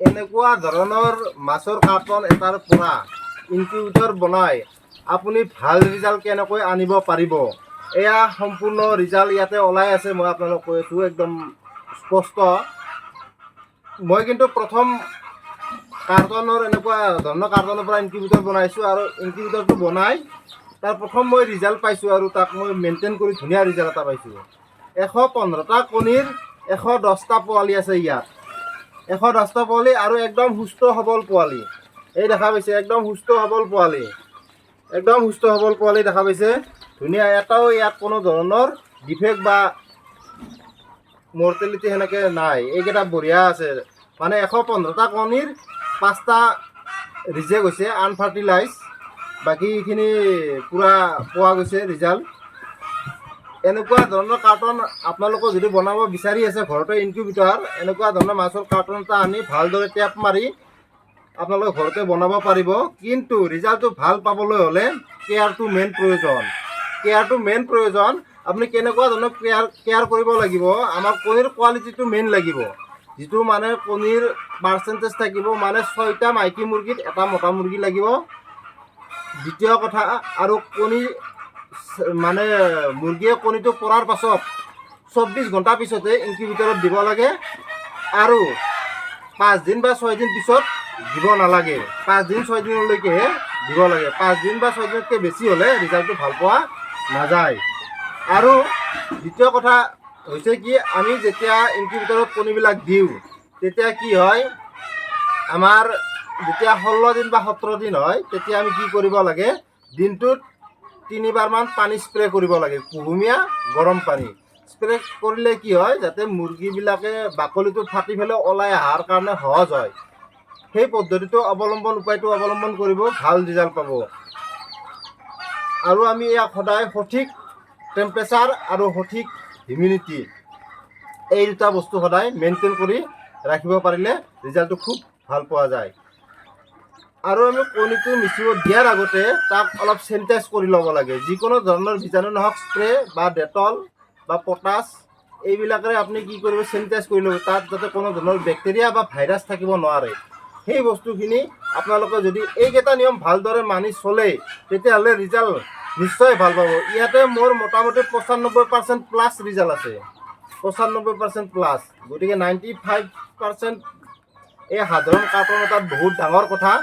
এনেকুৱা ধৰণৰ মাছৰ কাৰ্টন এটাৰ পৰা ইনকিউবেটৰ বনাই আপুনি ভাল ৰিজাল্ট কেনেকৈ আনিব পাৰিব, এয়া সম্পূৰ্ণ ৰিজাল্ট ইয়াতে ওলাই আছে। মই আপোনালোকক কৈ আছোঁ একদম স্পষ্ট। মই কিন্তু প্ৰথম এনেকুৱা ধৰণৰ কাৰ্টনৰ পৰা ইনকিউবেটৰ বনাইছোঁ আৰু ইনকিউবেটৰটো বনাই তাৰ প্ৰথম মই ৰিজাল্ট পাইছোঁ আৰু তাক মই মেইনটেইন কৰি ধুনীয়া ৰিজাল্ট এটা পাইছোঁ। 115টা কণীৰ 110টা পোৱালি আছে ইয়াত, 110টা পোৱালি আৰু একদম সুস্থ সবল পোৱালি। এই দেখা পাইছে একদম সুস্থ সবল পোৱালি, একদম সুস্থ সবল পোৱালি দেখা পাইছে। ধুনীয়া, এটাও ইয়াত কোনো ধৰণৰ ডিফেক্ট বা মৰ্টেলিটি সেনেকৈ নাই। এইকেইটা বঢ়িয়া আছে। মানে 115টা কণীৰ 5টা ৰিজেক্ট হৈছে, আনফাৰ্টিলাইজ, বাকীখিনি পূৰা পোৱা গৈছে ৰিজাল্ট। এনেকুৱা ধৰণৰ কাৰ্টন আপোনালোকে যদি বনাব বিচাৰি আছে ঘৰতে ইনকিউবেটৰ, এনেকুৱা ধৰণৰ মাছৰ কাৰ্টন এটা আনি ভালদৰে টেপ মাৰি আপোনালোকে ঘৰতে বনাব পাৰিব। কিন্তু ৰিজাল্টটো ভাল পাবলৈ হ'লে কেয়াৰটো মেইন প্ৰয়োজন, কেয়াৰটো মেইন প্ৰয়োজন। আপুনি কেনেকুৱা ধৰণৰ কেয়াৰ কৰিব লাগিব, আমাৰ কণীৰ কোৱালিটিটো মেইন লাগিব, যিটো মানে কণীৰ পাৰ্চেণ্টেজ থাকিব, মানে 6টা মাইকী মুৰ্গীত এটা মতা মুৰ্গী লাগিব। দ্বিতীয় কথা, আৰু কণী মানে মুৰ্গীয়ে কণীটো পৰাৰ পাছত 24 ঘণ্টা পিছতে ইনকিউবেটৰত দিব লাগে আৰু 5 দিন বা 6 দিন পিছত দিব নালাগে। 5 দিন 6 দিনলৈকেহে দিব লাগে। 5 দিন বা 6 দিনতকৈ বেছি হ'লে ৰিজাল্টটো ভাল পোৱা নাযায়। আৰু দ্বিতীয় কথা হৈছে কি, আমি যেতিয়া ইনকিউবেটৰত কণীবিলাক দিওঁ তেতিয়া কি হয়, আমাৰ যেতিয়া 16 দিন বা 17 দিন হয় তেতিয়া আমি কি কৰিব লাগে, দিনটোত 3বাৰমান পানী স্প্ৰে কৰিব লাগে, কুহুমীয়া গৰম পানী। স্প্ৰে কৰিলে কি হয়, যাতে মুৰ্গীবিলাকে বাকলিটো ফাটি পেলাই ওলাই অহাৰ কাৰণে সহজ হয়। সেই পদ্ধতিটো উপায়টো অৱলম্বন কৰিব, ভাল ৰিজাল্ট পাব। আৰু আমি ইয়াক সদায় সঠিক টেম্পাৰেচাৰ আৰু সঠিক হিউমিডিটি, এই দুটা বস্তু সদায় মেইনটেইন কৰি ৰাখিব পাৰিলে ৰিজাল্টটো খুব ভাল পোৱা যায়। আৰু আমি কণীটো মিচিব দিয়াৰ আগতে তাক অলপ চেনিটাইজ কৰি ল'ব লাগে। যিকোনো ধৰণৰ বীজাণুনাশক স্প্ৰে বা ডেটল বা পটাছ এইবিলাকেৰে আপুনি কি কৰিব, চেনিটাইজ কৰি ল'ব, তাত যাতে কোনো ধৰণৰ বেক্টেৰিয়া বা ভাইৰাছ থাকিব নোৱাৰে। সেই বস্তুখিনি আপোনালোকে যদি এইকেইটা নিয়ম ভালদৰে মানি চলে তেতিয়াহ'লে ৰিজাল্ট নিশ্চয় ভাল পাব। ইয়াতে মোৰ মোটামুটি 95% প্লাছ ৰিজাল্ট আছে, 95% প্লাছ। গতিকে 95% এই সাধাৰণ কাৰ্টন এটাত বহুত ডাঙৰ কথা।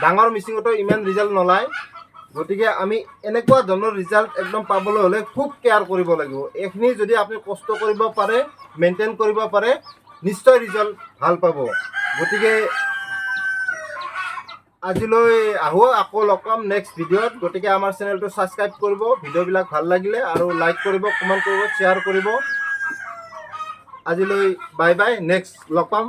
ডাঙৰ মিচিঙতো ইমান ৰিজাল্ট নোলায়। গতিকে আমি এনেকুৱা ধৰণৰ ৰিজাল্ট একদম পাবলৈ হ'লে খুব কেয়াৰ কৰিব লাগিব। এইখিনি যদি আপুনি কষ্ট কৰিব পাৰে, মেইনটেইন কৰিব পাৰে, নিশ্চয় ৰিজাল্ট ভাল পাব। গতিকে আজিলৈ আহোঁ, আকৌ লগ পাম নেক্সট ভিডিঅ'ত। গতিকে আমাৰ চেনেলটো ছাবস্ক্ৰাইব কৰিব, ভিডিঅ'বিলাক ভাল লাগিলে, আৰু লাইক কৰিব, কমেণ্ট কৰিব, শ্বেয়াৰ কৰিব। আজিলৈ বাই বাই, নেক্সট লগ পাম।